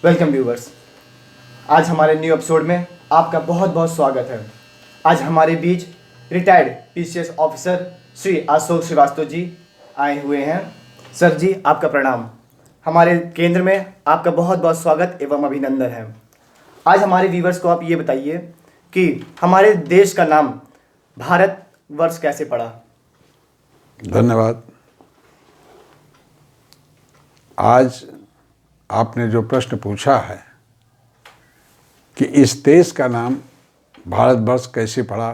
Welcome viewers. आज हमारे new episode में आपका बहुत बहुत स्वागत है। आज हमारे बीच retired PCS officer Shri Ashok Srivastava ji आए हुए हैं। सर जी, आपका प्रणाम। हमारे केंद्र में आपका बहुत बहुत स्वागत एवं अभिनंदन है। आज हमारे व्यूवर्स को आप ये बताइए कि हमारे देश का नाम भारत वर्ष कैसे पड़ा। धन्यवाद। आज आपने जो प्रश्न पूछा है कि इस देश का नाम भारतवर्ष कैसे पड़ा,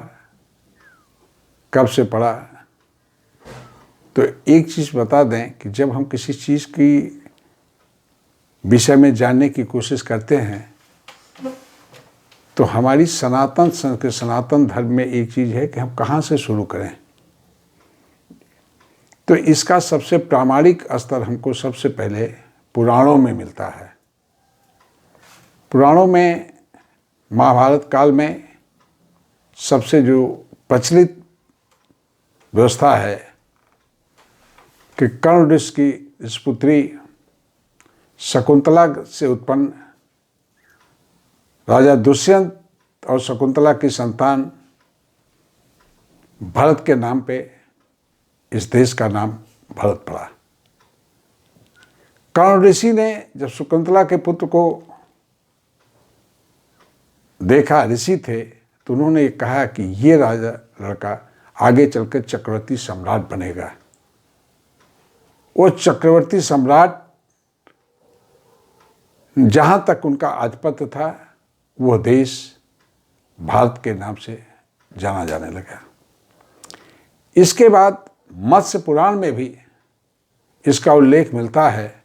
कब से पड़ा, तो एक चीज़ बता दें कि जब हम किसी चीज़ की विषय में जानने की कोशिश करते हैं तो हमारी सनातन धर्म में एक चीज़ है कि हम कहाँ से शुरू करें। तो इसका सबसे प्रामाणिक स्तर हमको सबसे पहले पुराणों में मिलता है। पुराणों में महाभारत काल में सबसे जो प्रचलित व्यवस्था है कि कर्ण ऋषि की पुत्री शकुंतला से उत्पन्न राजा दुष्यंत और शकुंतला की संतान भरत के नाम पे इस देश का नाम भारत पड़ा। कर्ण ऋषि ने जब शकुंतला के पुत्र को देखा, ऋषि थे, तो उन्होंने ये कहा कि ये राजा लड़का आगे चलकर चक्रवर्ती सम्राट बनेगा। वो चक्रवर्ती सम्राट जहाँ तक उनका आधिपत्य था वह देश भारत के नाम से जाना जाने लगा। इसके बाद मत्स्य पुराण में भी इसका उल्लेख मिलता है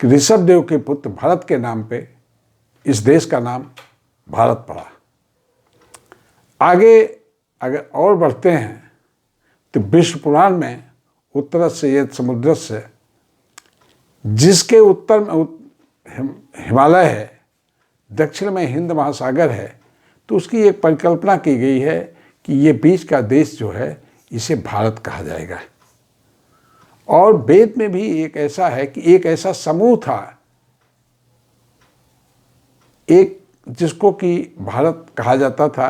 कि ऋषभदेव के पुत्र भरत के नाम पे इस देश का नाम भारत पड़ा। आगे अगर और बढ़ते हैं तो विष्णु पुराण में उत्तर से यद समुद्र से, जिसके उत्तर में हिमालय है, दक्षिण में हिंद महासागर है, तो उसकी एक परिकल्पना की गई है कि ये बीच का देश जो है इसे भारत कहा जाएगा। और वेद में भी एक ऐसा है कि एक ऐसा समूह था, एक जिसको कि भारत कहा जाता था,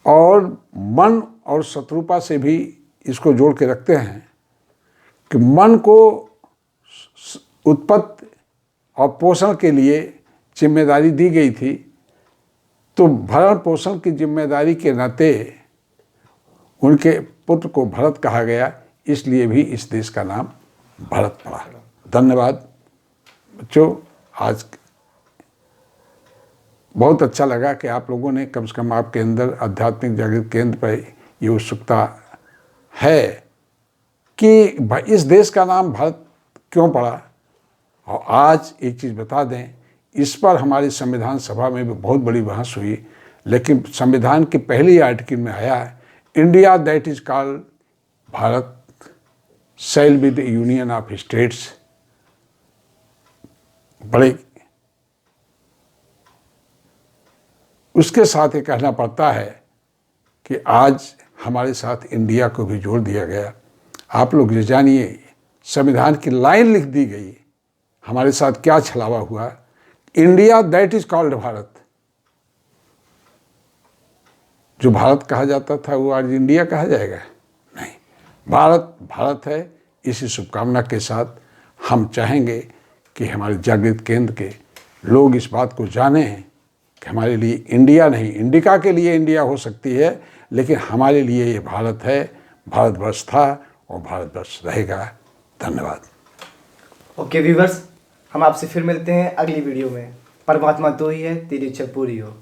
और मन और शत्रुपा से भी इसको जोड़ के रखते हैं कि मन को उत्पत्ति और पोषण के लिए जिम्मेदारी दी गई थी, तो भरण पोषण की जिम्मेदारी के नाते उनके पुत्र को भरत कहा गया, इसलिए भी इस देश का नाम भारत पड़ा। धन्यवाद बच्चों। आज बहुत अच्छा लगा कि आप लोगों ने कम से कम आपके अंदर आध्यात्मिक जागृत केंद्र पर ये उत्सुकता है कि इस देश का नाम भारत क्यों पड़ा। और आज एक चीज़ बता दें, इस पर हमारी संविधान सभा में भी बहुत बड़ी बहस हुई, लेकिन संविधान के पहले आर्टिकल में आया है, India that is called Bharat shall be the union of states। बड़े उसके साथ ये कहना पड़ता है कि आज हमारे साथ इंडिया को भी जोड़ दिया गया। आप लोग ये जानिए, संविधान की लाइन लिख दी गई, हमारे साथ क्या छलावा हुआ। India that is called Bharat, जो भारत कहा जाता था वो आज इंडिया कहा जाएगा? नहीं, भारत भारत है। इसी शुभकामना के साथ हम चाहेंगे कि हमारे जागृत केंद्र के लोग इस बात को जानें कि हमारे लिए इंडिया नहीं, इंडिका के लिए इंडिया हो सकती है, लेकिन हमारे लिए ये भारत है, भारतवर्ष था और भारतवर्ष रहेगा। धन्यवाद। ओके व्यूवर्स, हम आपसे फिर मिलते हैं अगली वीडियो में। परमात्मा तो ही है, तेरी इच्छा पूरी हो।